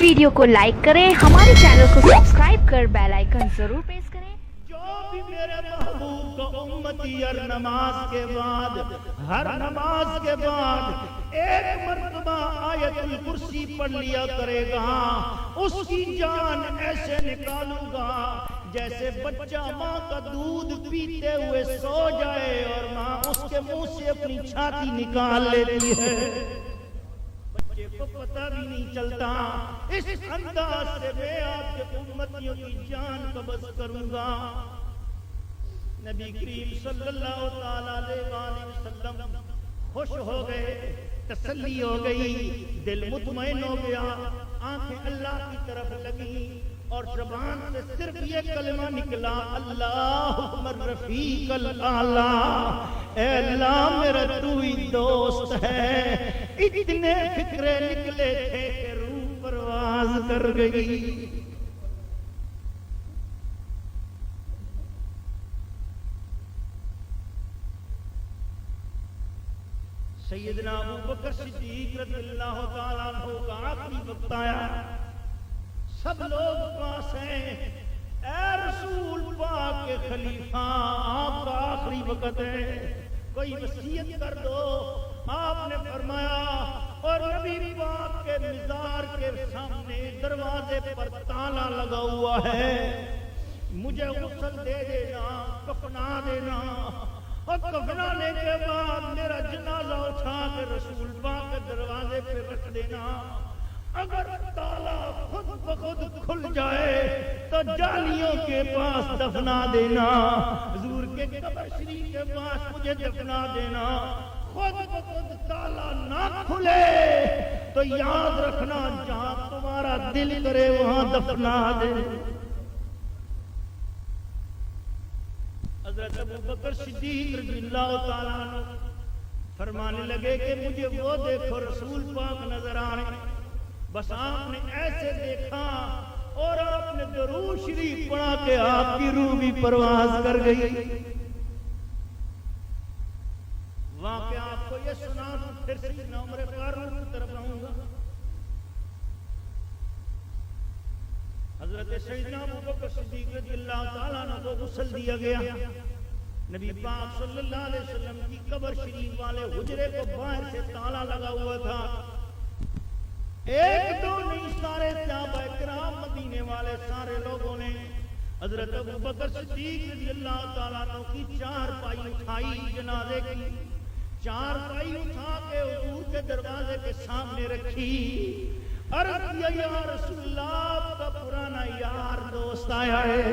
Video को like करें, हमारे चैनल को सब्सक्राइब कर बेल आइकन जरूर प्रेस करें। जो भी मेरे महबूब का उम्मती हर नमाज के बाद एक मर्तबा आयतुल कुर्सी पढ़ लिया करेगा, उसकी जान ऐसे निकालूंगा जैसे बच्चा माँ का दूध पीते हुए सो जाए और माँ उसके मुंह से अपनी छाती निकाल लेती है, बच्चे को पता भी नहीं चलता। इस अंदाज से मैं आपके उम्मतियों की जान कब्ज करूंगा। नबी करीम सल्लल्लाहु ताला अलैहि वसल्लम खुश हो गए, तसल्ली हो गई, दिल मुतमईन हो गया, आंखें अल्लाह की तरफ लगी और ज़बान से सिर्फ ये कलमा निकला, अल्लाहुम्मा रफ़ीक़ल आला, ऐ अल्लाह मेरा तू ही दोस्त है। इतने फिक्रे निकले थे कि रूह परवाज़ कर गई। सैयदना अबू बकर सिद्दीक़ रज़ियल्लाहु ताला अन्हु का आखिरी वक्त आया, सब लोग पास हैं, ऐ रसूल पाक के खलीफा आपका आखिरी वक्त है, कोई वसीयत कर दो। आपने फरमाया और नबी पाक के मिज़ार के सामने दरवाजे पर ताला लगा हुआ है, मुझे गुस्ल दे देना, कफना देना और कफनाने के बाद मेरा जनाजा उठा के रसूल पाक के दरवाजे पे रख देना। अगर ताला खुद बखुद खुल जाए तो जालियों के पास दफना देना, हुजूर के कब्र शरीफ के पास मुझे दफना देना। खुद बखुद ताला ना खुले तो याद रखना, जहां तुम्हारा दिल करे वहां दफना दे। हज़रत अबू बकर सिद्दीक़ रज़ियल्लाहु ताला अन्हु फरमाने लगे कि मुझे वो देखो रसूल पाक नजर आ रहे हैं। बस आपने ऐसे देखा और आपने दरूद शरीफ पढ़ा के आपकी रूह भी परवाज़ कर गई। वाक़या आपको ये सुना तो फिर सैयदना उमर फारूक की तरफ आऊंगा। हज़रत सैयदना अबू बकर सिद्दीक़ रज़ियल्लाहु ताला अन्हु को गुस्ल दिया गया। नबी पाक सल्लल्लाहु अलैहि वसल्लम की कब्र शरीफ वाले हुजरे को बाहर से ताला लगा हुआ था। एक दो नहीं, सारे सहाबा किराम मदीने वाले सारे लोगों ने हज़रत अबू बकर सिद्दीक़ रज़ियल्लाहु ताला अन्हु की चारपाई उठाई, जनाजे की चारपाई उठा के हुजूर के दरवाजे के सामने रखी। अर्ज़ किया, या रसूलल्लाह, आपका पुराना यार दोस्त आया है,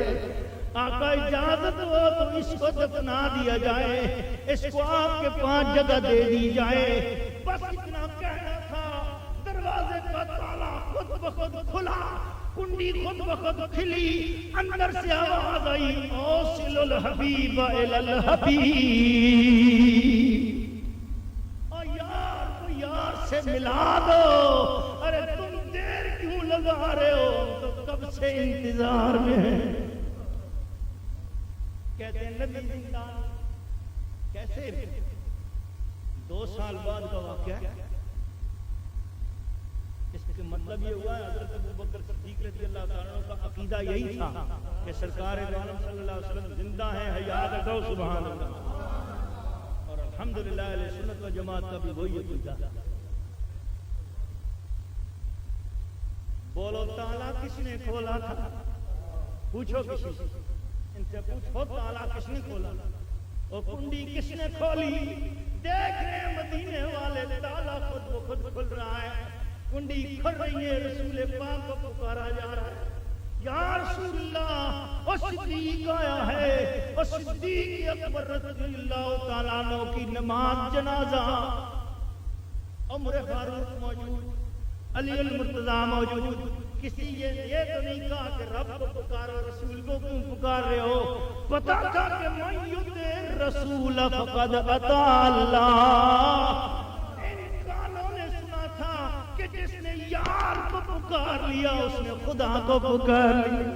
आका इजाजत हो तो इसको दफना दिया जाए, इसको आपके पास जगह दे दी जाए। बस इतना कहना था, दरवाजे का ताला खुद बखुद खुला, कुंडी खुद बखुद खिली, अंदर से आवाज आई, औसिलुल हबीब इलल हबीब, ओ यार को यार से मिला दो। अरे तुम देर क्यों लगा रहे हो, तो कब से इंतजार में है। कहते हैं नबी जिंदा, कैसे 2 साल बाद का वाक़या। इसके मतलब ये हुआ है हज़रत अबू बकर सिद्दीक़ रज़ियल्लाहु ताला अन्हु का अकीदा यही था कि सरकार दो आलम सल्लल्लाहु अलैहि वसल्लम जिंदा हैं, हयात रखो, सुभान अल्लाह। और अल्हम्दुलिल्लाह अहले सुन्नत व जमात का भी वही अकीदा। बोलो, ताला किसने खोला था? पूछो किसी से, इनसे पूछो ताला किसने खोला, वो कुंडी किसने खोली? देख रहे हैं मदीने वाले, ताला खुद ब खुद खुल रहा है, कुंडी खुल रही है, रसूल पाक को पुकारा जा रहा है, या रसूलल्लाह, ओ सिद्दीक आया है, ओ सिद्दीक अकबर रज़ियल्लाहु ताला अन्हु की नमाज जनाजा। उमर फारूक मौजूद, अली अल मुर्तज़ा मौजूद। किसी ये तो नहीं कहा कि रब को पुकारो, रसूल को क्यों पुकार रहे हो? पता था कि मन युते रसूल फक़द अता अल्लाह। इन कानों ने सुना था कि जिसने यार को पुकार लिया उसने खुदा को पुकार लिया।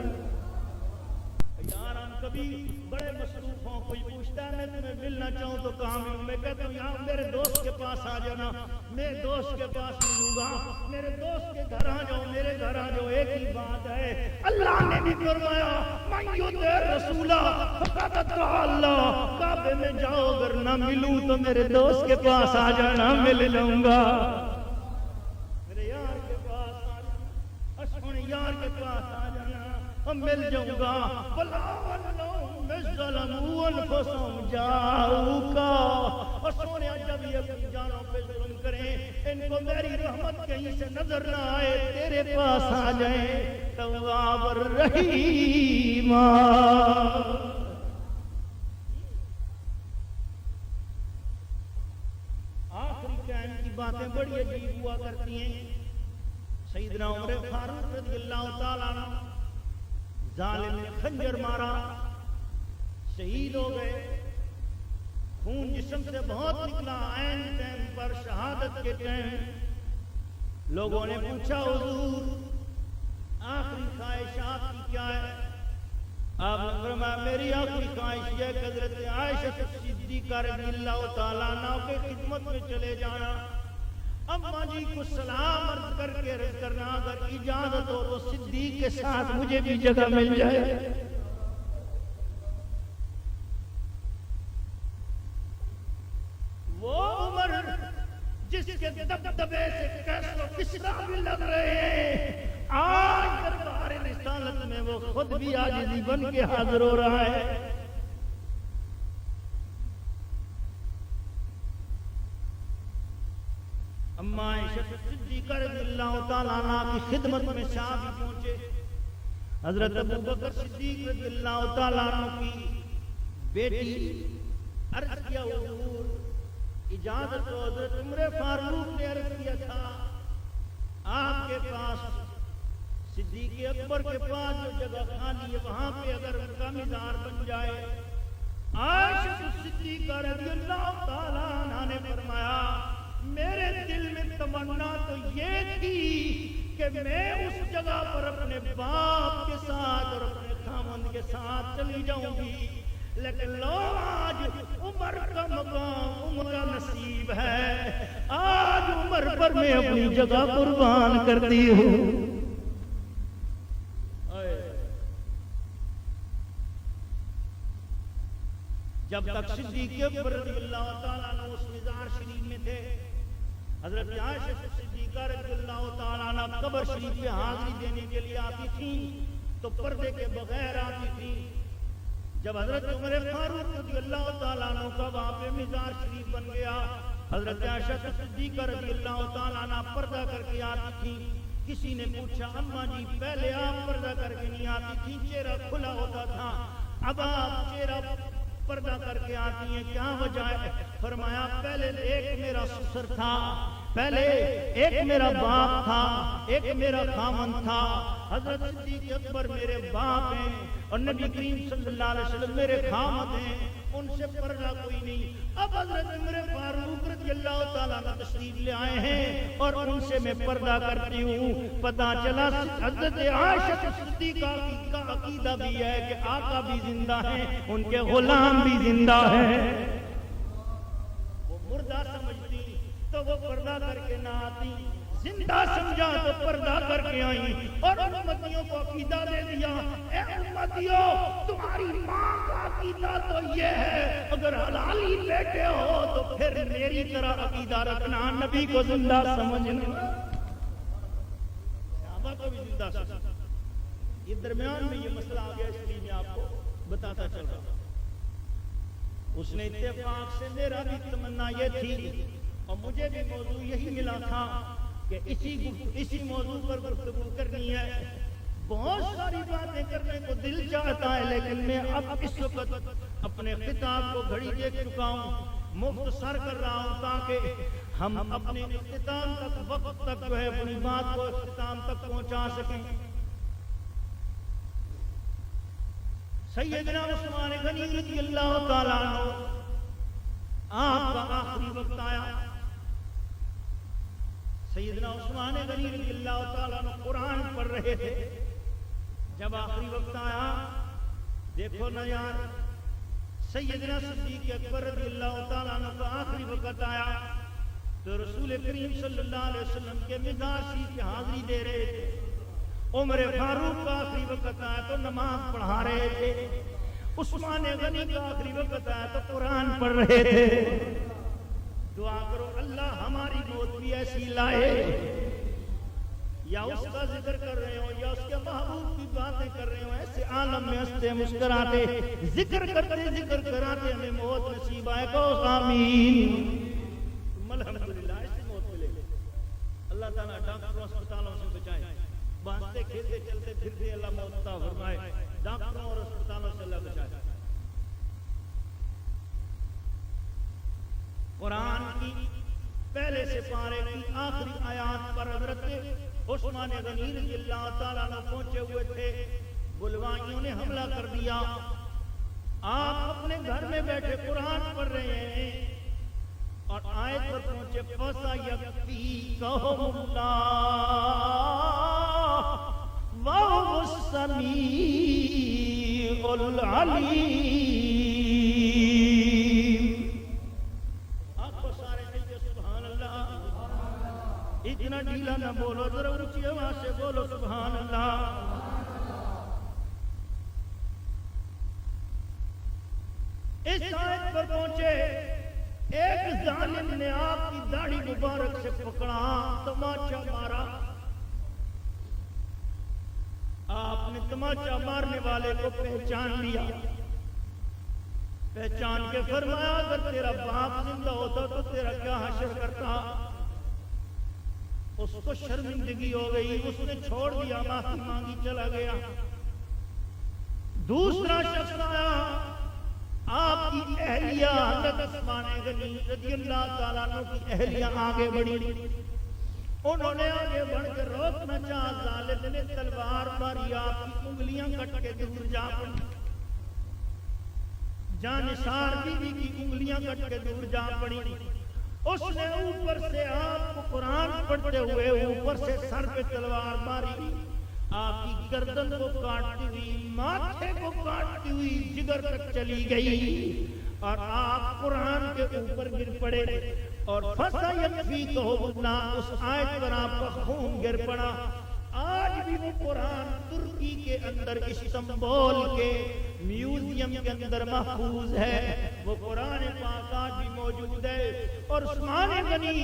यारान को کبھی بڑے مصروف ہوں، کوئی پوچھتا ہے میں تمہیں ملنا چاہوں تو کہاں ملوں؟ میں کہتا ہوں یہاں میرے دوست کے پاس آ جانا، میں دوست کے پاس ملوں گا، میرے دوست کے گھر آ جاؤ، میرے گھر آ جاؤ، ایک ہی بات ہے۔ اللہ نے بھی فرمایا من یطع الرسول فقد اطاع اللہ، کعبے میں جاؤ اگر نہ ملوں تو میرے دوست کے پاس آ جانا، مل لوں گا، میرے یار کے پاس آ جانا، سونے یار کے پاس آ جانا، مل جاؤں گا۔ بلا ظلموا انفسهم جاؤک، اور سونے جب یہ اپنی جانوں پہ ظلم کریں، ان کو میری رحمت کہیں سے نظر نہ آئے، تیرے پاس آ جائیں، تواب الرحیم۔ آخری ٹائم کی باتیں بڑی عجیب ہوا کرتی ہیں۔ سیدنا عمر فاروق رضی اللہ تعالیٰ عنہ ظالم نے خنجر مارا، شہید ہو گئے، خون جسم سے بہت نکلا، عین ٹائم پر شہادت کے ٹائم لوگوں نے پوچھا حضور آخری خواہش آپ کی کیا ہے؟ آپ نے فرمایا میری آخری خواہش یہ کہ حضرت عائشہ صدیقہ رضی اللہ تعالیٰ عنہ کے خدمت میں چلے جانا، اماں جی کو سلام عرض کر کے عرض کرنا اگر اجازت ہو تو صدیق کے ساتھ مجھے بھی جگہ مل جائے۔ وہ عمر جس کے دبدبے سے کیسر و کسریٰ بھی لگ رہے ہیں، آج دربار رسالت میں وہ خود بھی عاجزی بن کے حاضر ہو رہا ہے۔ اماں عائشہ صدیقہ رضی اللہ تعالیٰ عنہ کی خدمت میں شام پہنچے، حضرت ابوبکر صدیق رضی اللہ تعالیٰ عنہ کی بیٹی عرض کیا حضور اجازت ہو، حضرت عمر فاروق نے عرض کیا تھا آپ کے پاس صدیق اکبر کے پاس جو جگہ خالی ہے وہاں پہ اگر ان کا مزار بن جائے۔ عائشہ صدیقہ رضی اللہ تعالیٰ عنہ نے فرمایا میرے دل میں تمنا تو یہ تھی کہ میں اس جگہ پر اپنے باپ کے ساتھ اور اپنے خاوند کے ساتھ چلی جاؤں گی، لیکن لو آج عمر کا مقام عمر کا نصیب ہے، آج عمر پر میں اپنی جگہ قربان کرتی ہوں۔ جب تک صدیق اکبر رضی اللہ تعالیٰ عنہ اس مزار شریف میں تھے، حضرت عائشہ صدیقہ رضی اللہ تعالیٰ عنہ قبر شریف پہ حاضری دینے کے لیے آتی تھیں تو پردے کے بغیر آتی تھیں۔ جب حضرت عمر فاروق رضی اللہ تعالیٰ عنہ کا وہاں پہ مزار شریف بن گیا، حضرت عائشہ صدیقہ رضی اللہ تعالیٰ عنہ پردہ کر کے آتی تھیں۔ کسی نے پوچھا اماں جی پہلے آپ پردہ کر کے نہیں آتی تھیں، چہرہ کھلا ہوتا تھا، اب آپ چہرہ پردہ کر کے آتی ہیں، کیا وجہ ہے؟ فرمایا پہلے ایک میرا سسر تھا، پہلے ایک میرا باپ تھا، ایک میرا خاوند تھا، حضرت صدیق اکبر میرے باپ ہیں اور نبی کریم صلی اللہ علیہ وسلم میرے خاوند ہیں، ان سے پردہ کوئی نہیں۔ اب حضرت عمر فاروق رضی اللہ تعالیٰ عنہ تشریف لے آئے ہیں اور ان سے میں پردہ کرتی ہوں۔ پتہ چلا حضرت عائشہ صدیقہ کا عقیدہ بھی ہے کہ آقا بھی زندہ ہیں، ان کے غلام بھی زندہ ہیں، وہ مردہ سمجھتی تو وہ پردہ کر کے نہ آتی، زندہ سمجھا تو پردہ کر کے آئی اور امتیوں کو عقیدہ دے دیا، اے امتیوں تمہاری ماں کا عقیدہ تو یہ ہے اگر حلالی بیٹے ہو تو پھر میری طرح عقیدہ رکھنا، نبی کو زندہ سمجھنا، صحابہ کو بھی زندہ سمجھنا۔ یہ درمیان میں یہ مسئلہ آ گیا، اس لیے میں آپ کو بتاتا چل رہا ہوں۔ اس نے اتفاق سے میرا بھی تمنا یہ تھی اور مجھے بھی موضوع یہی ملا تھا کہ اسی موضوع پر گفتگو کرنی ہے۔ بہت ساری باتیں کرنے کو دل چاہتا ہے لیکن میں اب اس وقت اپنے خطاب کو گھڑی دیکھ چکا ہوں، مختصر کر رہا ہوں تاکہ ہم اپنے اختتام تک وقت تک جو ہے اپنی بات کو اختتام تک پہنچا سکیں۔ سیدنا عثمان غنی رضی اللہ تعالیٰ عنہ آپ کا آخری وقت آیا۔ سیدنا عثمان غنی رضی اللہ تعالیٰ عنہ قرآن پڑھ رہے تھے، جب آخری وقت آیا دیکھو نا یار، سیدنا صدیق اکبر رضی اللہ تعالیٰ عنہ کا آخری وقت آیا تو رسول کریم صلی اللہ علیہ وسلم کے مزار شریف کی حاضری دے رہے تھے۔ عمر فاروق کا آخری وقت آیا تو نماز پڑھا رہے تھے۔ عثمان غنی کا آخری وقت آیا تو قرآن پڑھ رہے تھے۔ دعا کرو اللہ ہماری موت بھی ایسی لائے، یا اس کا ذکر کر رہے ہو یا اس کے محبوب کی باتیں کر رہے ہو، ایسے عالم میں ہنستے مسکراتے ذکر کرتے ذکر کراتے ہمیں موت نصیب آئے، کہو آمین۔ الحمدللہ ایسی موت ملے۔ اللہ تعالیٰ ڈاکٹروں اسپتالوں سے بچائے، بانستے کھیلتے چلتے پھرتے اللہ موت عطا فرمائے، ڈاکٹروں اور اسپتالوں سے اللہ بچائے۔ قرآن کی پہلے سے پارے کی آخری آیات پر حضرت عثمان غنی رضی اللہ تعالیٰ عنہ پہنچے ہوئے تھے۔ بلوائیوں نے حملہ کر دیا، آپ اپنے گھر میں بیٹھے قرآن پڑھ رہے ہیں اور آیت پر پہنچے فَسَيَكْفِيكَهُمُ اللَّهُ وَهُوَ السَّمِيعُ الْعَلِيمُ۔ آپ کو سارے ملتے سبحان اللہ، اتنا ڈھیلا نہ بولو، ذرا اونچی آواز سے بولو سبحان اللہ۔ اس آیت پر پہنچے، ایک ظالم نے آپ کی داڑھی مبارک سے پکڑا، تماچا مارا۔ آپ نے تماچا مارنے والے کو پہچان لیا، پہچان کے فرمایا اگر تیرا باپ زندہ ہوتا تو تیرا کیا حشر کرتا۔ اس کو شرمندگی ہو گئی، اس نے چھوڑ دیا، معافی مانگی، چلا گیا۔ دوسرا شخص آیا، آپ کی اہلیہ حضرت عثمان غنی رضی اللہ تعالیٰ عنہ کی اہلیہ آگے بڑھی، انہوں نے آگے بڑھ کر روکنا چاہا، ظالم نے تلوار ماری، آپ کی انگلیاں کٹ کے دور جا پڑی، جانثار بیوی کی انگلیاں کٹ کے دور جا پڑی۔ اس نے اوپر سے آپ کو قرآن پڑھتے ہوئے اوپر سے سر پہ تلوار ماری، آپ کی گردن کو کاٹتی ہوئی، ماتھے کو کاٹتی ہوئی جگر تک چلی گئی، اور آپ قرآن کے اوپر گر پڑے، اور فَسَيَكْفِيكَهُمُ اللَّهُ، اس آیت پر آپ کا خون گر پڑا۔ آج بھی وہ قرآن ترکی کے اندر استنبول کے میوزیم کے اندر محفوظ ہے، وہ قرآن پاک آج بھی موجود ہے۔ اور عثمان غنی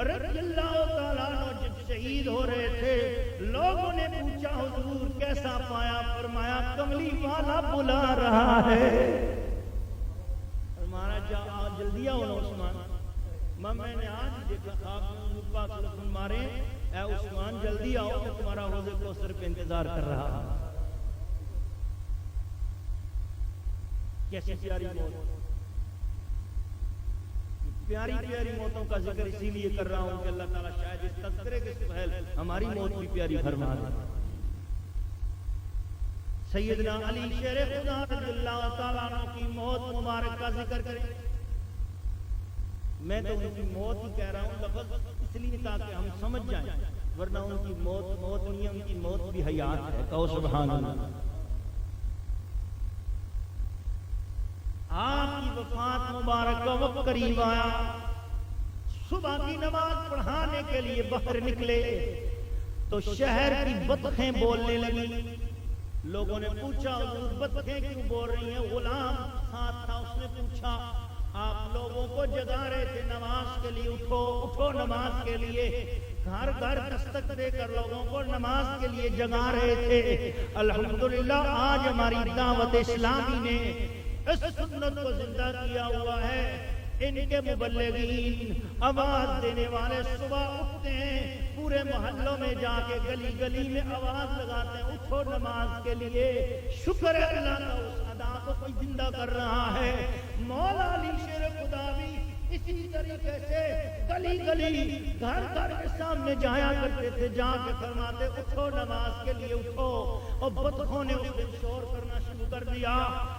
رضی اللہ تعالیٰ عنہ جب شہید ہو رہے تھے، لوگوں نے پوچھا حضور کیسا پایا؟ فرمایا کملی والا بلا رہا ہے۔ فرمایا جا جلدی آؤ نا عثمان، میں نے آج دیکھا آپ نے پاک لفظ مارے، اے عثمان جلدی آؤ، میں تمہارا حوض کوثر پہ انتظار کر رہا ہوں۔ کیسی پیاری موت، پیاری پیاری موتوں کا ذکر اسی لیے کر رہا ہوں کہ اللہ تعالیٰ شاید اس تذکرے کے سہیل ہماری موت بھی پیاری فرما دے۔ سیدنا علی شیر خدا رضی اللہ تعالیٰ عنہ کی موت مبارک کا ذکر کریں۔ میں تو ان کی موت ہی کہہ رہا ہوں لفظ اس لیے تاکہ ہم سمجھ جائیں، ورنہ ان کی موت موت نہیں ہے، ان کی موت بھی حیات ہے، کہو سبحان اللہ۔ آپ کی وفات مبارک کا وقت قریب آیا، صبح کی نماز پڑھانے کے لیے باہر نکلے تو شہر کی بطخیں بولنے لگی۔ لوگوں نے پوچھا حضور بطخیں کیوں بول رہی ہیں؟ غلام ساتھ تھا، اس نے پوچھا آپ لوگوں کو جگا رہے تھے نماز کے لیے، اٹھو اٹھو نماز کے لیے، گھر گھر دستک دے کر لوگوں کو نماز کے لیے جگا رہے تھے۔ الحمدللہ آج ہماری دعوت اسلامی نے اس سنت کو زندہ کیا ہوا ہے۔ ان کے مبلغین آواز دینے والے صبح اٹھتے ہیں، پورے محلوں میں جا کے گلی گلی میں آواز لگاتے ہیں اٹھو نماز کے لیے۔ شکر ہے اللہ کا اس ادا کو کوئی زندہ کر رہا ہے۔ مولا علی شیر خدا بھی اسی طریقے سے گلی گلی گھر گھر کے سامنے جایا کرتے تھے، جا کے فرماتے اٹھو نماز کے لیے اٹھو۔ اور بطخوں نے اس دن شور کرنا شروع کر دیا،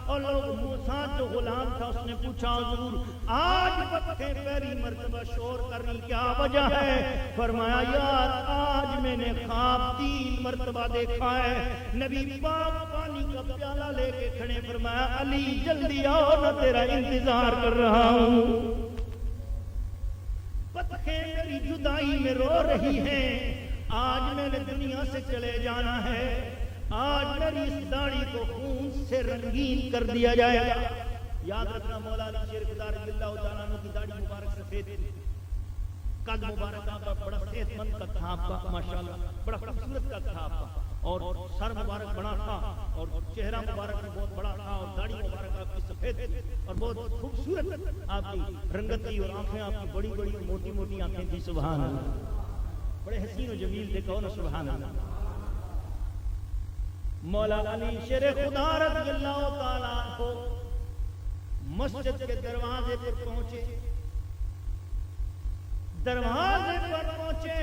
اور لوگ ساتھ جو غلام تھا اس نے پوچھا حضور آج بطخیں پہلی مرتبہ شور کرنے کیا وجہ ہے؟ فرمایا یار آج میں نے خواب 3 مرتبہ دیکھا ہے، نبی پاک پانی پانی کا پیالہ لے کے کھڑے، فرمایا علی جلدی آؤ نہ تیرا انتظار کر رہا ہوں۔ بطخیں میری جدائی میں رو رہی ہیں، آج میں نے دنیا سے چلے جانا ہے، آج میری اس داڑھی کو خون سے رنگین کر دیا جائے گا۔ یاد رکھنا مولا علی شیر خدا رضی اللہ تعالیٰ عنہ کی داڑھی مبارک سفید تھی، قد مبارک آپ کا بڑا صحت مند کا تھا، آپ کا ماشاءاللہ بڑا خوبصورت کا تھا آپ کا، اور سر مبارک بڑا تھا، اور چہرہ مبارک بھی بہت بڑا تھا، اور داڑھی مبارک آپ کی سفید تھی، اور بہت خوبصورت آپ کی رنگت تھی، اور آنکھیں آپ کی بڑی بڑی موٹی موٹی آنکھیں تھی، سبحان اللہ، بڑے حسین و جمیل تھے، کہو نا سبحان اللہ۔ مولا علی شیر خدا رضی اللہ تعالیٰ عنہ مسجد کے دروازے پر پہنچے، دروازے پر پہنچے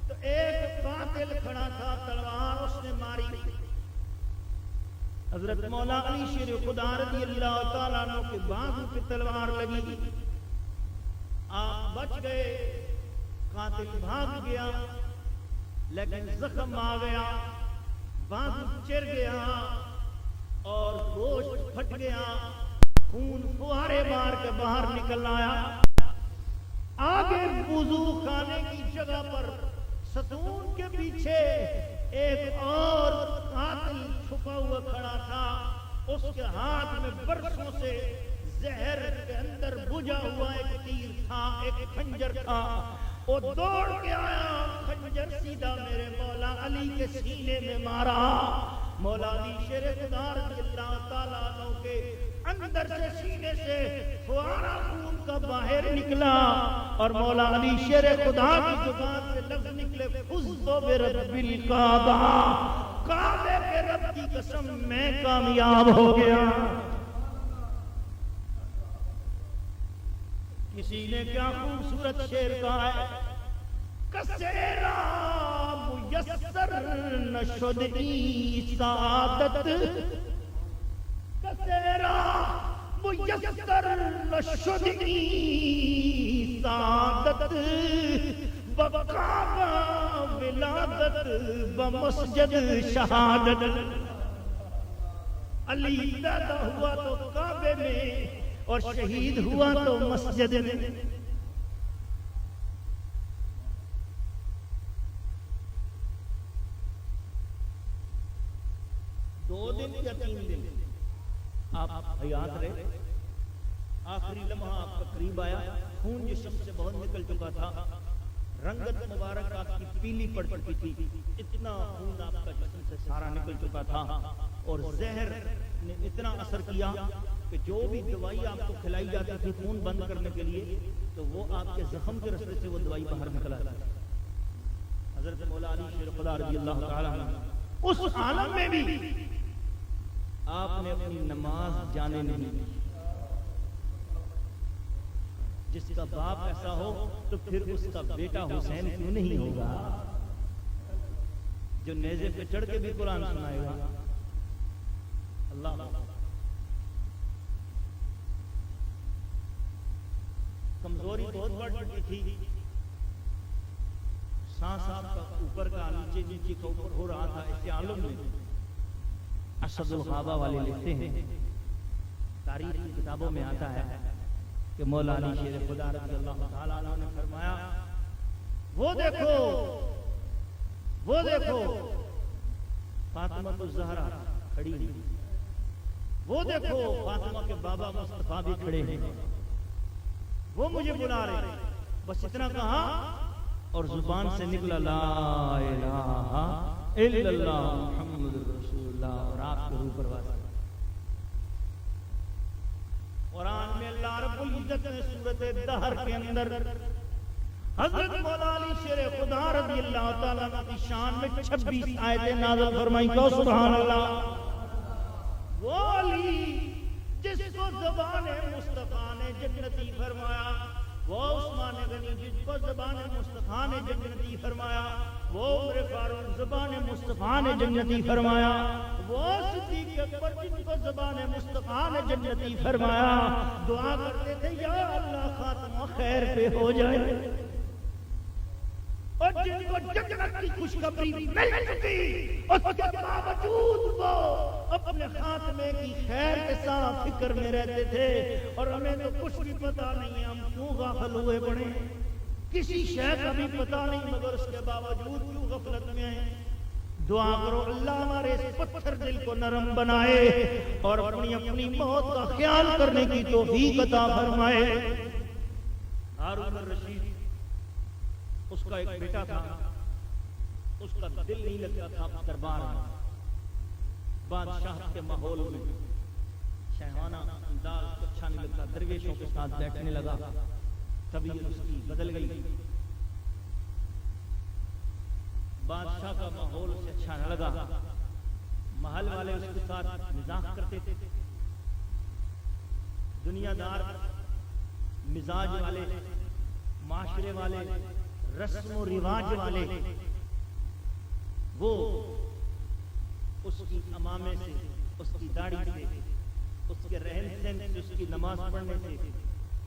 تو ایک قاتل کھڑا تھا، تلوار اس نے ماری، حضرت مولا علی شیر خدا رضی اللہ تعالیٰ عنہ کے بازو پہ تلوار لگی، آپ بچ گئے، قاتل بھاگ گیا لیکن زخم آ گیا، بازو چر گیا اور گوشت پھٹ گیا، خون فوارے مار کے باہر نکل آیا۔ آگے وضو خانے کی جگہ پر ستون کے پیچھے ایک اور قاتل چھپا ہوا کھڑا تھا، اس کے ہاتھ میں برسوں سے زہر کے اندر بجھا ہوا ایک تیر تھا، ایک خنجر تھا، وہ دوڑ کے آیا، خنجر سیدھا میرے مولا علی کے سینے میں مارا۔ مولا علی شیر خدا رضی اللہ تعالیٰ عنہ کے اندر سے سینے سے فوارہ خون کا باہر نکلا، اور مولا علی شیر خدا کی زبان سے لفظ نکلے، فزت برب الکعبہ، کعبے کے رب کی قسم میں کامیاب ہو گیا۔ کسی نے کیا خوبصورت شعر کہا ہے، کسیرا میسر نشد ای سعادت، کسیرا میسر نشد ای سعادت، بکعبہ ولادت بمسجد شہادت۔ علی پیدا ہوا تو کعبے میں اور شہید ہوا تو مسجد میں۔ دو دن یا 3 دن آپ حیات رہے، آخری لمحہ آپ کا قریب آیا، خون جسم سے بہت نکل چکا تھا، رنگت مبارک آپ کی پیلی پڑ چکی تھی، اتنا خون آپ کا جسم سے سارا نکل چکا تھا، اور زہر نے اتنا اثر کیا کہ جو بھی دوائی آپ کو کھلائی جاتی تھی خون بند کرنے کے لیے، تو وہ آپ کے زخم کے رستے سے وہ دوائی باہر نکل آتی تھی۔ حضرت مولا علی شیر خدا رضی اللہ تعالیٰ عنہ اس عالم میں بھی آپ نے اپنی نماز جانے نہیں دی۔ جس کا باپ ایسا ہو تو پھر اس کا بیٹا حسین کیوں نہیں ہوگا، جو نیزے پہ چڑھ کے بھی قرآن سنائے گا۔ اللہ کمزوری بہت بڑھ چکی تھی، سانس آپ کا اوپر کا نیچے، نیچے کا اوپر ہو رہا تھا، اس عالم میں اسد الغابہ والے لکھتے ہیں، تاریخ کی کتابوں میں آتا ہے کہ مولا علی شیر خدا رضی اللہ تعالیٰ عنہ نے فرمایا، وہ دیکھو فاطمہ الزہرا کھڑی ہے، وہ دیکھو فاطمہ کے بابا مصطفیٰ بھی کھڑے ہیں، وہ مجھے بلا رہے ہیں۔ بس اتنا کہا اور زبان سے نکلا لا الہ الا اللہ محمد رسول اللہ، اور آپ کے روح پرواز۔ قرآن میں اللہ رب العزت نے سورۃ دہر کے اندر حضرت مولا علی شیر خدا رضی اللہ تعالیٰ عنہ کی شان میں 26 آیتیں نازل فرمائی، کہ سبحان اللہ۔ وہ علی جس کو زبان مصطفیٰ نے جنتی فرمایا، وہ عثمان غنی جس کو زبان مصطفیٰ نے جنتی فرمایا، وہ عمر فاروق زبان مصطفیٰ نے جنتی فرمایا، وہ صدیق اکبر جن کو زبان مصطفیٰ نے جنتی فرمایا، دعا کرتے تھے یا اللہ خاتمہ خیر پہ ہو جائے۔ اور جن کو جنت کی خوشخبری مل چکی اس کے باوجود وہ اپنے خاتمے کی خیر کے ساتھ فکر میں رہتے تھے اور ہمیں تو کچھ بھی پتا نہیں ہم کیوں غافل ہوئے پڑے کسی شے کا بھی پتا نہیں مگر اس کے باوجود کیوں غفلت میں ہیں دعا کرو اللہ ہمارے اس پتھر دل کو نرم بنائے اور اپنی اپنی موت کا خیال کرنے کی توفیق عطا فرمائے ہارون الرشید اس کا ایک بیٹا تھا اس کا دل نہیں لگتا تھا دربار میں بادشاہ کے ماحول میں شاہانہ انداز اچھا نہیں لگتا درویشوں کے ساتھ بیٹھنے لگا طبیعت اس کی بدل گئی بادشاہ کا ماحول اسے اچھا نہ لگا محل والے اس کے ساتھ مزاح کرتے تھے دنیا دار مزاج والے معاشرے والے رسم و رواج والے وہ اس کی امامے سے اس کی داڑھی سے اس کے رہن سہن سے اس کی نماز پڑھنے سے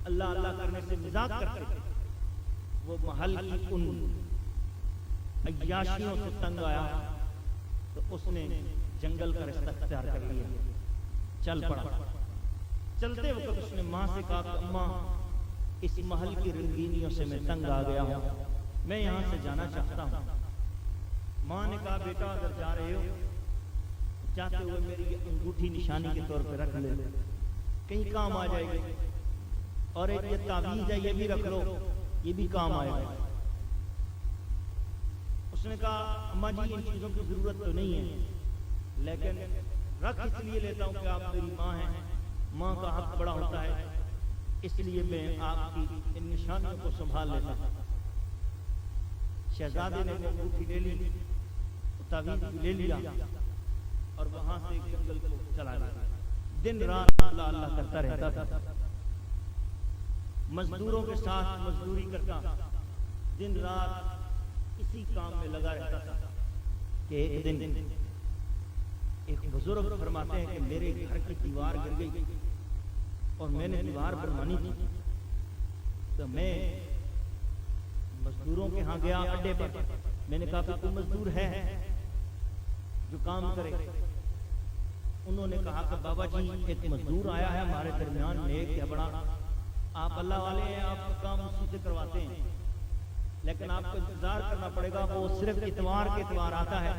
اللہ اللہ کرنے سے مزاح کرتے تھے وہ محل کی ان عیاشیوں سے تنگ آیا تو اس نے جنگل کا رستہ اختیار کر لیا چل پڑا چلتے وقت اس نے ماں سے کہا کہ اماں اس محل کی رنگینیوں سے میں تنگ آ گیا ہوں میں یہاں سے جانا چاہتا ہوں ماں نے کہا بیٹا اگر جا رہے ہو چاہتے ہوئے میری یہ انگوٹھی نشانی کے طور پہ رکھ لے کہیں کام آ جائے گی اور ایک یہ تعویذ ہے یہ بھی رکھ لو یہ بھی کام آئے گا اس نے کہا اماں جی ان چیزوں کی ضرورت تو نہیں ہے لیکن رکھ اس لیے لیتا ہوں کہ آپ میری ماں ہیں ماں کا حق بڑا ہوتا ہے اس لیے میں آپ کی ان نشانیوں کو سنبھال لیتا ہوں شہزادے نے وہ انگوٹھی لے لی تعویذ لے لیا اور وہاں سے جنگل کو چلا گیا دن رات اللہ اللہ کرتا رہتا تھا مزدوروں کے ساتھ مزدوری کرتا دن رات اسی کام میں لگا رہتا تھا کہ ایک دن ایک بزرگ فرماتے ہیں کہ میرے گھر کی دیوار گر گئی اور میں نے دیوار بنوانی تھی تو میں مزدوروں کے ہاں گیا اڈے پر میں نے کہا کہ کوئی مزدور ہے جو کام کرے انہوں نے کہا کہ بابا جی ایک مزدور آیا ہے ہمارے درمیان نیک ہے بڑا آپ اللہ والے ہیں آپ کا کام اسی سے کرواتے ہیں لیکن آپ کو انتظار کرنا پڑے گا وہ صرف اتوار کے اتوار آتا ہے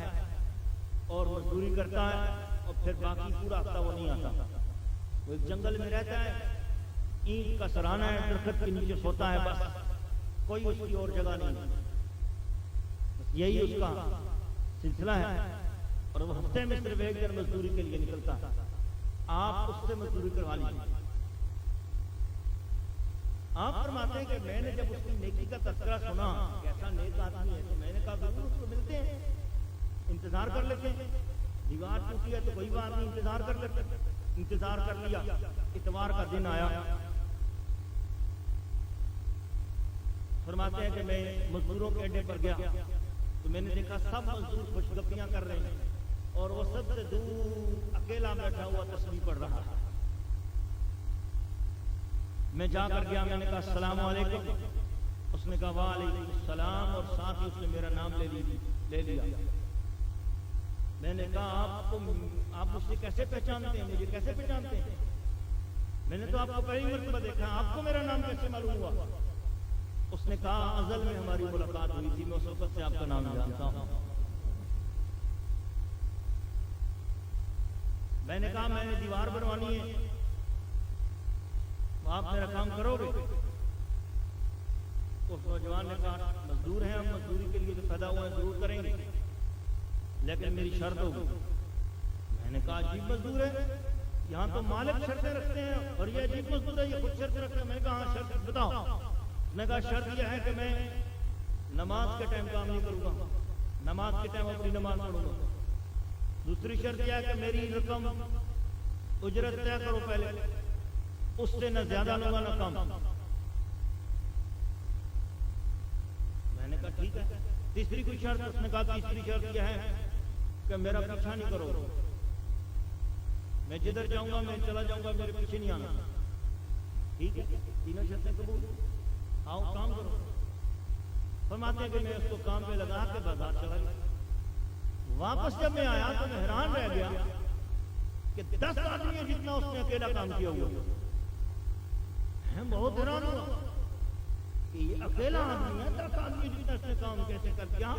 اور مزدوری کرتا ہے اور پھر باقی پورا ہفتہ وہ نہیں آتا وہ ایک جنگل میں رہتا ہے اینٹ کا سرانہ ہے درخت کے نیچے سوتا ہے بس کوئی اس کی اور جگہ نہیں بس یہی اس کا سلسلہ ہے اور وہ ہفتے میں صرف ایک دن مزدوری کے لیے نکلتا ہے آپ اس سے مزدوری کروا لیجیے آپ فرماتے ہیں کہ میں نے جب اس کی نیکی کا تذکرہ سنا کیسا نیک آدمی ہے تو میں نے کہا ضرور اس کو ملتے ہیں انتظار کر لیتے ہیں دیوار ٹوٹی ہے تو کوئی بات نہیں انتظار کر لیتے انتظار کر لیا اتوار کا دن آیا فرماتے ہیں کہ میں مزدوروں کے اڈے پر گیا تو میں نے دیکھا سب مزدور خوش گپیاں کر رہے ہیں اور وہ سب سے دور اکیلا بیٹھا ہوا تسبیح پڑھ رہا ہے میں جا کر گیا میں نے کہا السلام علیکم اس نے کہا وعلیکم السلام اور ساتھ ہی اس نے میرا نام لے لیا میں نے کہا آپ مجھ سے کیسے پہچانتے ہیں مجھے کیسے پہچانتے ہیں میں نے تو آپ کو پہلی مرتبہ دیکھا آپ کو میرا نام کیسے معلوم ہوا اس نے کہا ازل میں ہماری ملاقات ہوئی تھی میں اس وقت سے آپ کا نام جانتا ہوں میں نے کہا میں نے دیوار بنوانی ہے آپ میرا کام کرو گے اس نوجوان نے کہا مزدور ہیں ہم مزدوری کے لیے تو پیدا ہوئے ضرور کریں گے لیکن میری شرط ہوگی میں نے کہا عجیب مزدور ہے یہاں تو مالک شرطیں رکھتے ہیں اور یہ عجیب مزدور ہے یہ خود شرط رکھتے ہیں میں نے کہا ہاں شرط بتاؤ میں نے کہا شرط یہ ہے کہ میں نماز کے ٹائم کام نہیں کروں گا نماز کے ٹائم اپنی نماز پڑھوں گا دوسری شرط یہ ہے کہ میری رقم اجرت طے کرو پہلے اس سے نہ زیادہ لوں نہ کم میں نے کہا ٹھیک ہے تیسری کوئی شرط اس نے کہا تیسری شرط یہ ہے کہ میرا پیچھا نہیں کرو میں جدھر جاؤں گا میں چلا جاؤں گا میرے پیچھے نہیں آنا ٹھیک ہے تینوں شرطیں قبول آؤ کام کرو فرماتے ہیں کہ میں اس کو کام پہ لگا کے بازار چلا گیا. واپس جب میں آیا تو میں حیران رہ گیا کہ 10 آدمی جتنا اس نے اکیلا کام کیا ہوا. میں بہت حیران ہوا کہ یہ اکیلا آدمی ہے. 10 آدمی جتنا اس نے کام کیسے کر دیا.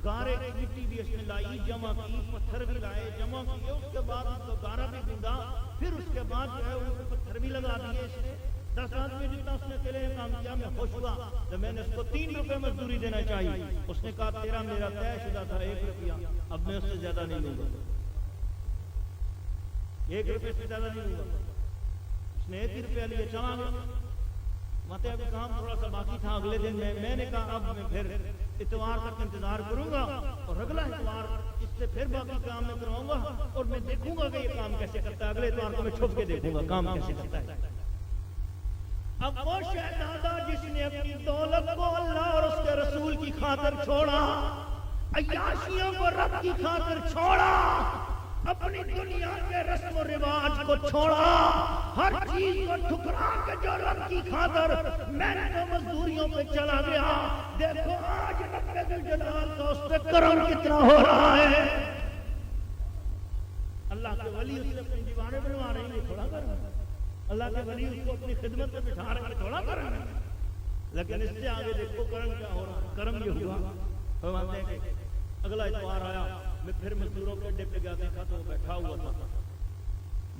گارے کی مٹی بھی اس نے لائی, جمع کی, پتھر بھی لائے, جمع کیے, اس کے بعد اس کو گارا بھی ڈھونڈا, پھر اس کے بعد جو ہے ان کو پتھر بھی لگا دیے. اس نے 10 آدمی جتنا اس نے اکیلے کام کیا. میں خوش ہوا تو میں نے اس کو 3 روپے مزدوری دینا چاہیے. اس نے کہا تیرا میرا طے شدہ تھا 1 روپیہ, اب میں اس سے زیادہ نہیں لوں گا, 1 روپے سے زیادہ نہیں لوں گا. اس نے 1 روپیہ لیے چلا گیا. ماتے ابھی کام تھوڑا سا باقی تھا. اگلے دن میں نے کہا اب میں پھر اتوار تک انتظار کروں گا اور اگلا اتوار اس سے پھر باقی کام میں کراؤں گا اور میں دیکھوں گا کہ یہ کام کیسے کرتا ہے. اگلے اتوار کو میں چھپ کے دیکھوں گا کام کیسے کرتا ہے. اب وہ شہزادہ جس نے اپنی دولت کو اللہ اور اس کے رسول کی خاطر چھوڑا, عیاشیوں کو رب کی خاطر چھوڑا, اپنی دنیا کے رسم و رواج کو چھوڑا, ہر چیز کو ٹھکرا کے جو رب کی خاطر میں نے تو مزدوریوں پہ چلا گیا. دیکھو آج رب ذوالجلال کا اس پہ کرم کتنا ہو رہا ہے. اللہ کے ولی اس سے اپنی دیوانے بنوا رہے ہیں, تھوڑا کریں. اللہ کے ولی اس کو اپنی خدمت میں بٹھا رہے ہیں, تھوڑا کریں. لیکن اس سے آگے دیکھو کرم کیا ہو رہا ہے. کرم یہ ہوا, فرماتے ہیں کہ اگلا اتوار آیا, میں پھر مزدوروں کے اڈے پہ گیا, دیکھا تو وہ بیٹھا ہوا تھا.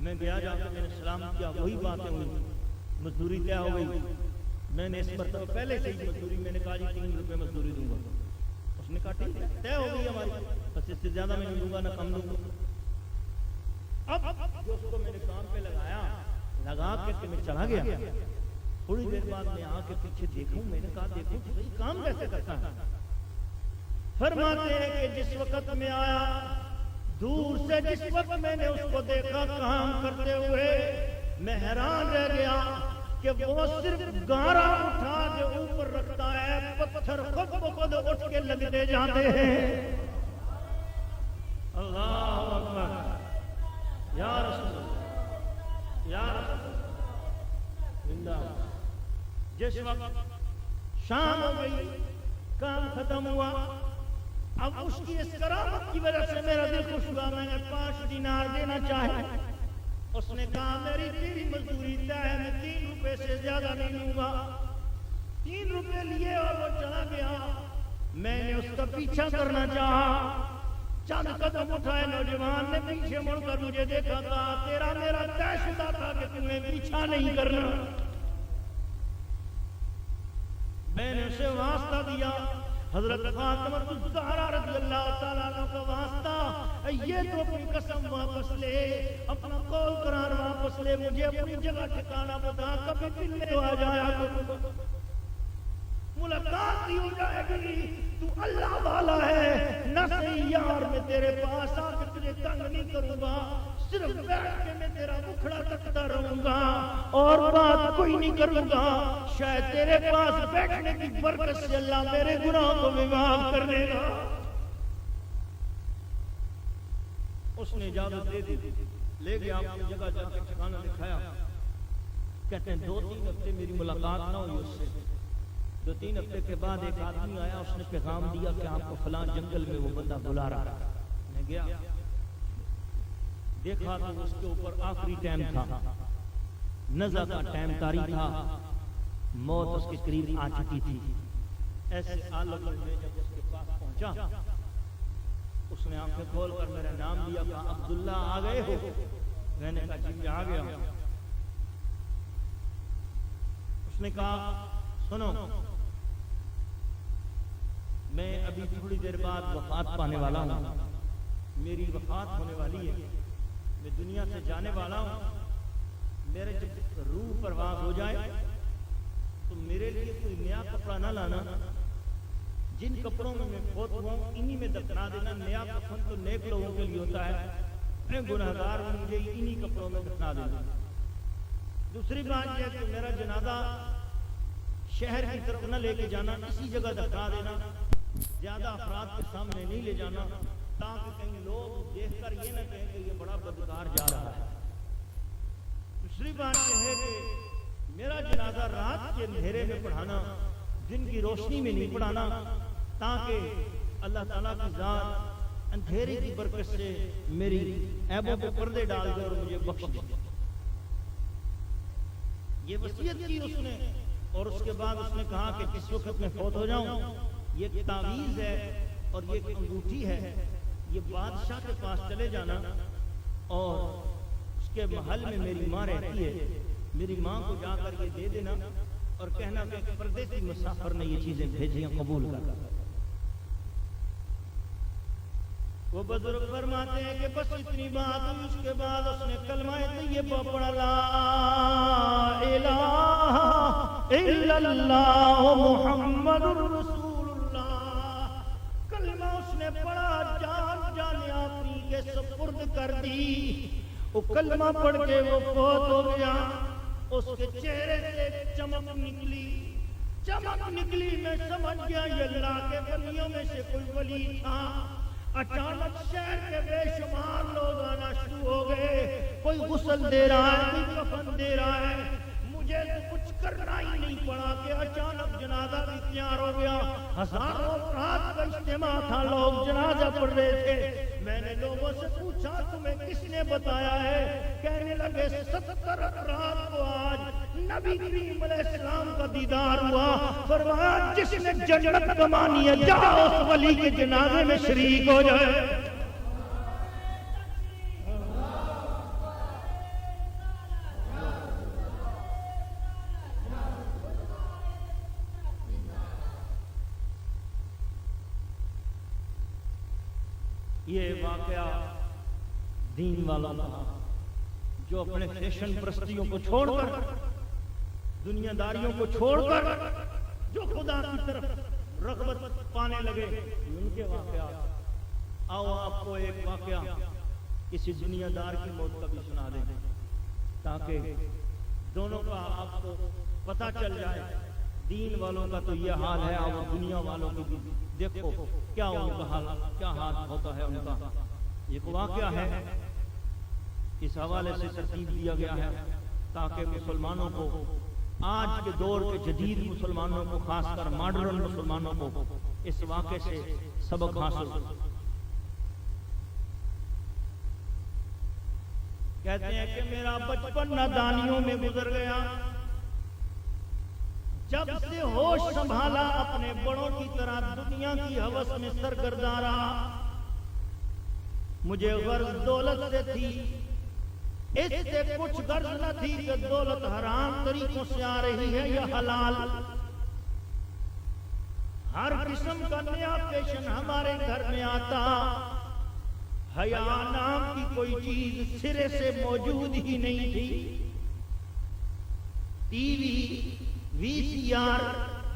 میں گیا جا کے میں نے سلام کیا, وہی باتیں ہوئی, مزدوری طے ہو گئی. میں نے اس مرتبہ پہلے سے ہی مزدوری, میں نے کہا جی 3 روپے مزدوری دوں گا. اس نے کہا ٹھیک ہے, طے ہو گئی ہماری, بس اس سے زیادہ میں نہیں دوں گا نہ کم دوں گا. اب جو اس کو میں نے کام پہ لگا کے میں چلا گیا. تھوڑی دیر بعد میں آ کے پیچھے دیکھوں, میں نے کہا دیکھوں کام کیسے کرتا ہے. فرماتے ہیں کہ جس وقت میں آیا, دور سے جس وقت میں نے اس کو دیکھا کام کرتے ہوئے, میں حیران رہ گیا کہ وہ صرف گارا اٹھا کے اوپر رکھتا ہے, پتھر خود بخود اٹھ کے لگتے جاتے ہیں. اللہ اکبر, یا رسول اللہ, یا رسول اللہ. جس وقت شام ہو گئی, کام ختم ہوا, اب اس کی اس کرامت کی وجہ سے میرا دل خوش ہوا. میں نے 5 دینار دینا چاہے. اس نے کہا میری تیری مزدوری طے ہے, میں 3 روپے سے زیادہ نہیں لوں گا. 3 روپے لیے اور وہ چلا گیا. میں نے اس کا پیچھا کرنا چاہا, چند قدم اٹھائے. نوجوان نے پیچھے مڑ کر مجھے دیکھا, کہا تیرا میرا طے شدہ تھا کہ تمہیں پیچھا نہیں کرنا. میں نے اسے واسطہ دیا, حضرت فاطمہ الزہرا رضی اللہ تعالیٰ عنہ کا واسطہ, یہ تو اپنی قسم واپس لے, اپنا قول قرار واپس لے, مجھے اپنی جگہ ٹھکانا بتا, کبھی دل میں آ جایا کرو, ملاقات ہی ہو جائے گی. تو اللہ والا ہے, نہ صحیح یار میں تیرے پاس آ کے تجھے تنگ نہیں کروں گا, صرف بیٹھ کے میں تیرا مکھڑا تکتا رہوں گا اور بات کوئی نہیں کروں گا. شاید تیرے پاس بیٹھنے کی برکت سے اللہ میرے گناہوں کو بھی معاف کر دے گا. اس نے اجازت دے دی, لے گیا اپنی جگہ جا کے ٹھکانا دکھایا. کہتے ہیں 2-3 ہفتے میری ملاقات نہ ہوئی اس سے. 2-3 ہفتے کے بعد ایک آدمی آیا, اس نے پیغام دیا کہ آپ کو فلاں جنگل میں وہ بندہ بلا رہا ہے. میں گیا, دیکھا تو اس کے اوپر آخری ٹائم تھا, نزع کا ٹائم طاری تھا, موت اس کے قریب آ چکی تھی. ایسے حالت میں جب اس کے پاس پہنچا, اس نے آنکھیں کھول کر میرا نام لیا, کہا عبداللہ آ گئے ہو؟ میں نے کہا جی آ گیا. اس نے کہا سنو, میں ابھی تھوڑی دیر بعد وفات پانے والا ہوں, میری وفات ہونے والی ہے, میں دنیا سے جانے والا ہوں. میرے جب روح پرواز ہو جائے تو میرے لیے کوئی نیا کپڑا نہ لانا, جن کپڑوں میں فوت ہوا ہوں انہی میں دفنا دینا. نیا کفن تو نیک لوگوں کے لیے ہوتا ہے, میں گنہگار ہوں, مجھے انہی کپڑوں میں دفنا دینا. دوسری بات یہ کہ میرا جنازہ شہر کی طرف نہ لے کے جانا, اسی جگہ دفنا دینا, زیادہ افراد کے سامنے نہیں لے جانا, تاکہ کہیں لوگ دیکھ کر یہ نہ کہیں کہ یہ بڑا بدکار جا رہا ہے. دوسری بات یہ ہے کہ میرا جنازہ رات کے اندھیرے میں پڑھانا جن کی روشنی میں نہیں پڑھانا، تاکہ اللہ تعالیٰ کی ذات اندھیرے کی برکت سے میری عیبوں پہ پردے ڈال دے اور مجھے بخش دے۔ یہ وصیت کی اس نے، اور اس کے بعد اس نے کہا کہ جس وقت میں فوت ہو جاؤں، یہ ایک تعویذ ہے اور یہ ایک انگوٹھی ہے، یہ بادشاہ کے پاس چلے جانا اور اس کے محل میں میری ماں رہتی ہے، میری ماں کو جا کر یہ دے دینا اور کہنا کہ پردیسی مسافر نے یہ چیزیں بھیجی ہیں، قبول کر۔ وہ بزرگ فرماتے ہیں کہ بس اتنی بات ہوئی، اس کے بعد اس نے کلمہ طیبہ پڑھا، لا الہ الا اللہ محمد رسول اللہ۔ کلمہ اس نے پڑھا، جان جان آپی کے سپرد کر دی۔ وہ کلمہ پڑھ کے وہ فوت ہو گیا، اس کے چہرے سے چمک نکلی، میں سمجھ گیا یہ اللہ کے ولیوں میں سے کوئی ولی تھا۔ اچانک شہر کے بے شمار لوگ آنا شروع ہو گئے، کوئی غسل دے رہا ہے، کوئی کفن دے رہا ہے، مجھے تو کچھ کرنا ہی نہیں پڑا کہ اچانک جنازہ بھی تیار ہو گیا۔ ہزاروں افراد کا اجتماع تھا، لوگ جنازہ پڑھ رہے تھے۔ میں نے لوگوں سے پوچھا تمہیں کس نے بتایا ہے؟ کہنے لگے 70 افراد کو آج نبی کریم علیہ السلام کا دیدار ہوا۔ فرمایا جس نے جنت کمانی ہے جاؤ اس ولی کے جنازے میں شریک ہو جائے۔ یہ واقعہ دین والوں کا، جو اپنے فیشن پرستیوں کو چھوڑ کر، دنیا داریوں کو چھوڑ کر، جو خدا کی طرف رغبت پانے لگے، ان کے واقعات۔ آؤ آپ کو ایک واقعہ کسی دنیا دار کی موت کا بھی سنا دیں تاکہ دونوں کا آپ کو پتہ چل جائے۔ دین والوں کا تو یہ حال ہے، اور دنیا والوں کی بھی دیکھو کیا ان کا حال، کیا حال ہوتا ہے ان کا۔ ایک واقعہ ہے، اس حوالے سے ترتیب دیا گیا ہے تاکہ مسلمانوں کو، آج کے دور کے جدید مسلمانوں کو، خاص کر ماڈرن مسلمانوں کو اس واقعے سے سبق حاصل ہو۔ کہتے ہیں کہ میرا بچپن نادانیوں میں گزر گیا، جب سے ہوش سنبھالا اپنے بڑوں کی طرح دنیا کی ہوس میں سرگرداں رہا۔ مجھے غرض دولت سے تھی، اس سے کچھ غرض نہ تھی کہ دولت حرام طریقوں سے آ رہی ہے یا حلال۔ ہر قسم کا نیا فیشن ہمارے گھر میں آتا، حیا نام کی کوئی چیز سرے سے موجود ہی نہیں تھی۔ ٹی وی، وی سی آر،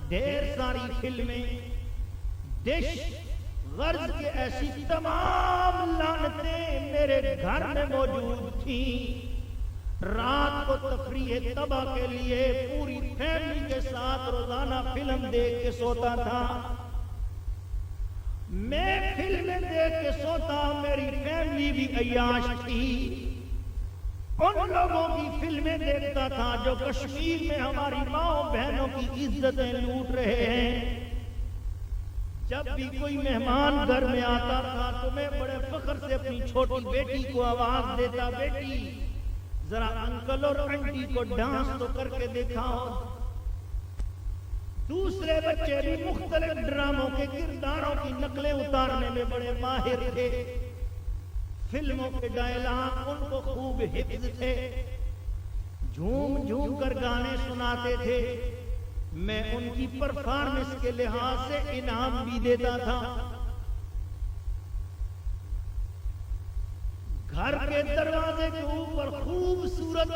ڈھیر ساری فلمیں، ڈش، غرض کے ایسی تمام لعنتیں میرے گھر میں موجود تھیں۔ رات کو تفریح تباہ کے لیے پوری فیملی کے ساتھ روزانہ فلم دیکھ کے سوتا تھا۔ میں فلمیں دیکھ کے سوتا، میری فیملی بھی عیاش تھی۔ ان لوگوں کی فلمیں دیکھتا تھا جو کشمیر میں ہماری ماں بہنوں کی عزتیں لوٹ رہے ہیں۔ جب بھی کوئی مہمان گھر میں آتا تھا تو میں بڑے فخر سے اپنی چھوٹی بیٹی کو آواز دیتا، بیٹی ذرا انکل اور انٹی کو ڈانس تو کر کے دکھاؤ۔ دوسرے بچے بھی مختلف ڈراموں کے کرداروں کی نقلیں اتارنے میں بڑے ماہر تھے۔ فلموں کے ڈائلاگ ان کو خوب حفظ تھے، جھوم جھوم کر گانے سناتے تھے۔ میں ان کی پرفارمنس کے لحاظ سے انعام بھی دیتا تھا۔ گھر کے دروازے کے اوپر خوبصورت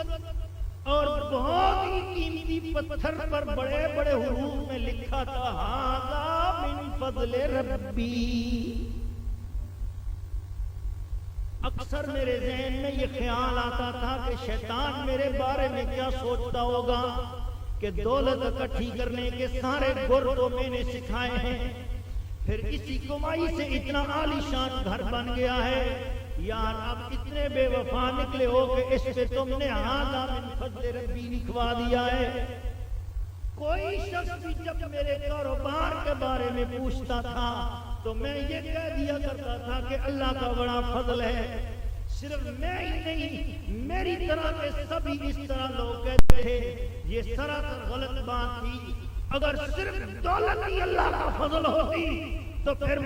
اور بہت ہی قیمتی پتھر پر بڑے بڑے حروف میں لکھا تھا، ھذا من فضل ربی۔ اکثر میرے ذہن میں یہ خیال آتا تھا کہ شیطان میرے بارے میں کیا سوچتا ہوگا کہ دولت اکٹھی کرنے کے سارے گر تو میں نے سکھائے ہیں، پھر اسی کمائی سے اتنا عالی شان گھر بن گیا ہے۔ یار اب اتنے بے وفا نکلے ہو کہ اس پہ تم نے ھذا من فضل ربی لکھوا دیا ہے۔ کوئی شخص بھی جب میرے کاروبار کے بارے میں پوچھتا تھا تو میں یہ کہہ دیا کرتا تھا کہ اللہ کا بڑا فضل ہے. صرف میں ہی نہیں، میری طرح کے سبھی اس طرح لوگ کہتے تھے. یہ سراسر غلط بات تھی. اگر صرف دولت ہی اللہ کا فضل ہوتی تو پھر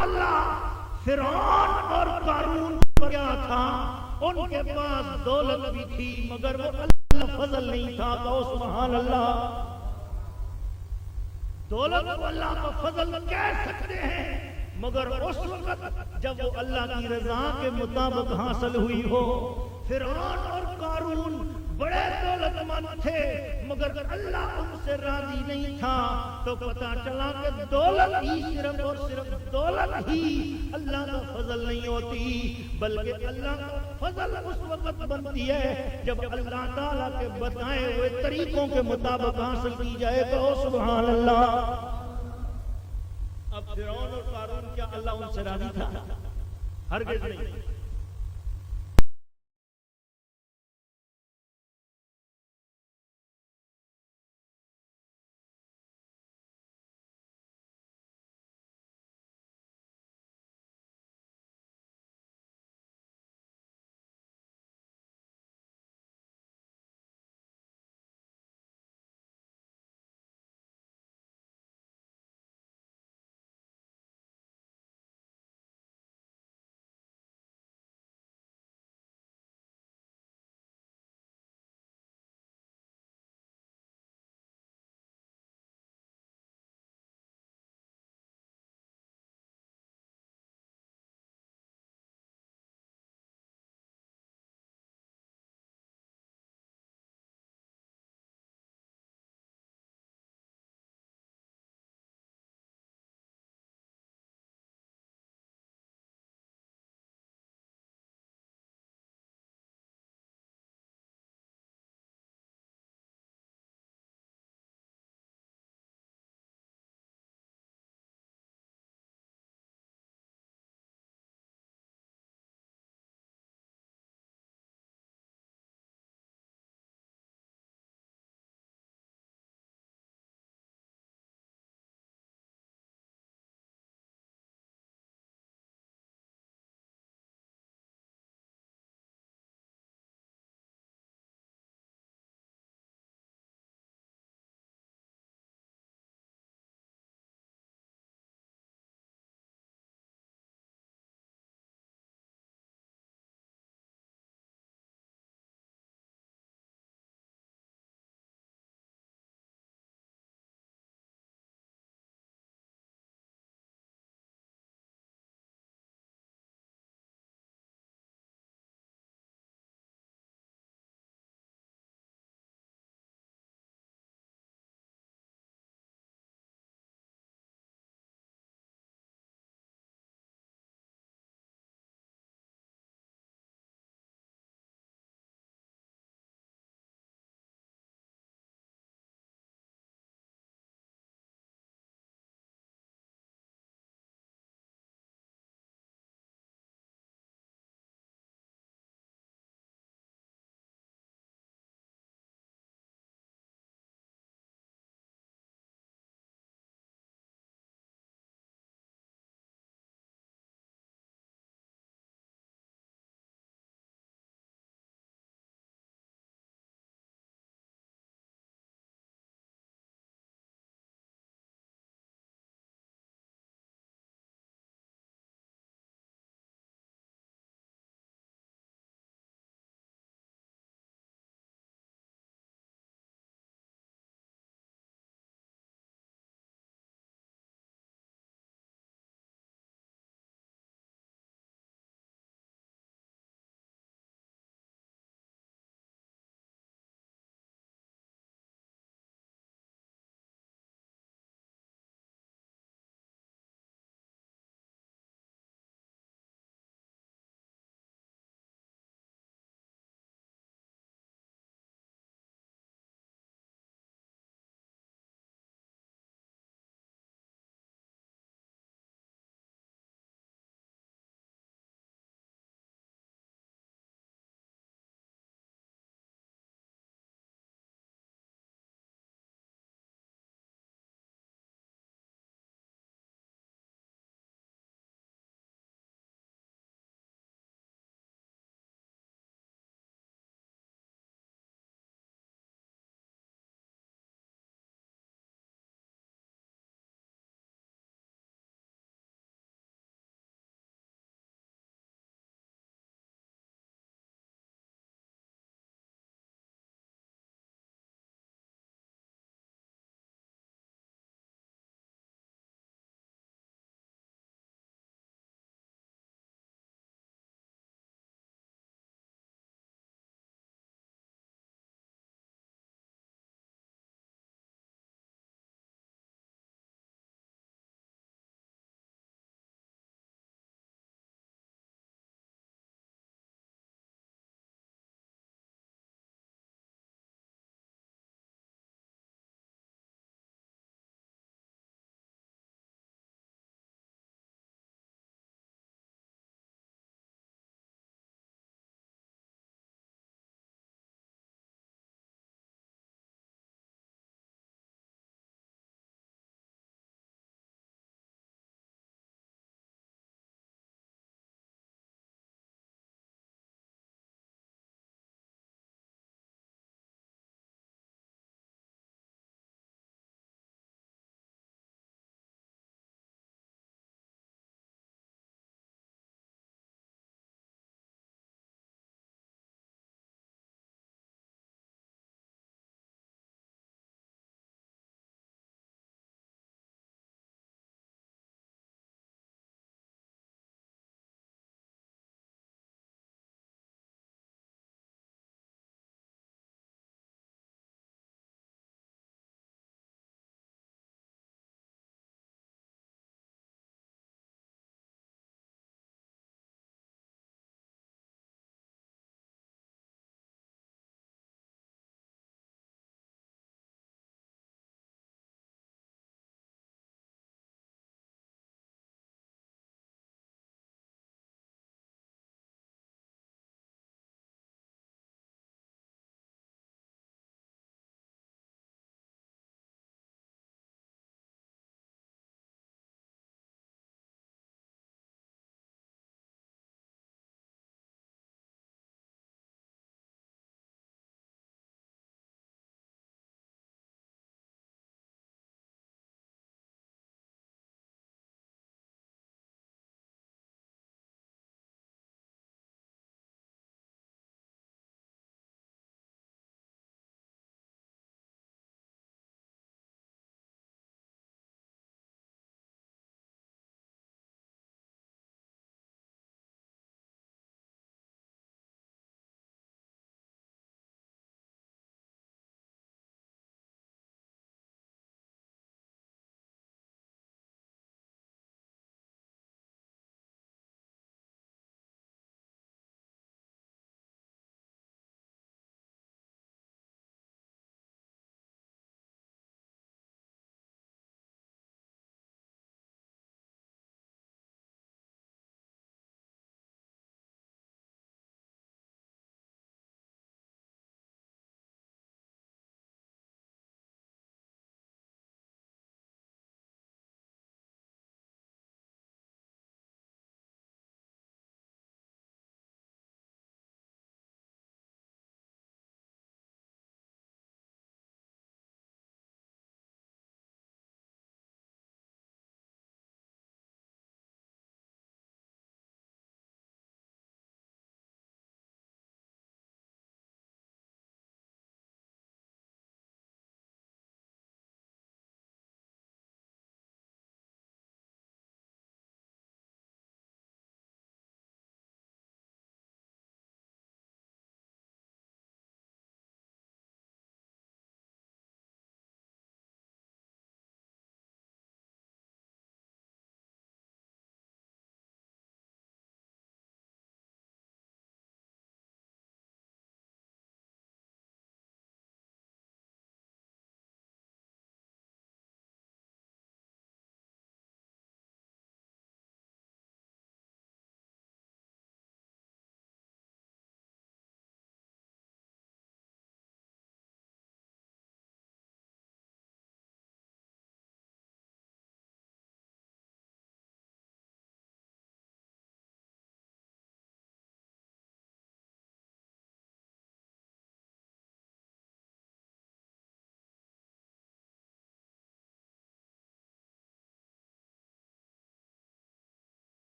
اللہ فرعون اور قارون کیا تھا؟ ان کے پاس دولت بھی تھی مگر وہ اللہ کا فضل نہیں تھا. تو سبحان اللہ. دولت کو اللہ کا فضل کہہ سکتے ہیں مگر اس وقت جب وہ اللہ کی رضا کے مطابق حاصل ہوئی ہو. فرعون اور قارون بڑے دولت مند تھے مگر اللہ ان سے راضی نہیں تھا. تو پتہ چلا کہ دولت ہی صرف اور صرف دولت ہی اللہ کا فضل نہیں ہوتی، بلکہ اللہ کا فضل اس وقت بنتی ہے جب اللہ تعالیٰ کے بتائے ہوئے طریقوں کے مطابق حاصل کی جائے. تو سبحان اللہ. اب فرعون اور قارون کیا اللہ ان سے راضی تھا؟ ہرگز نہیں.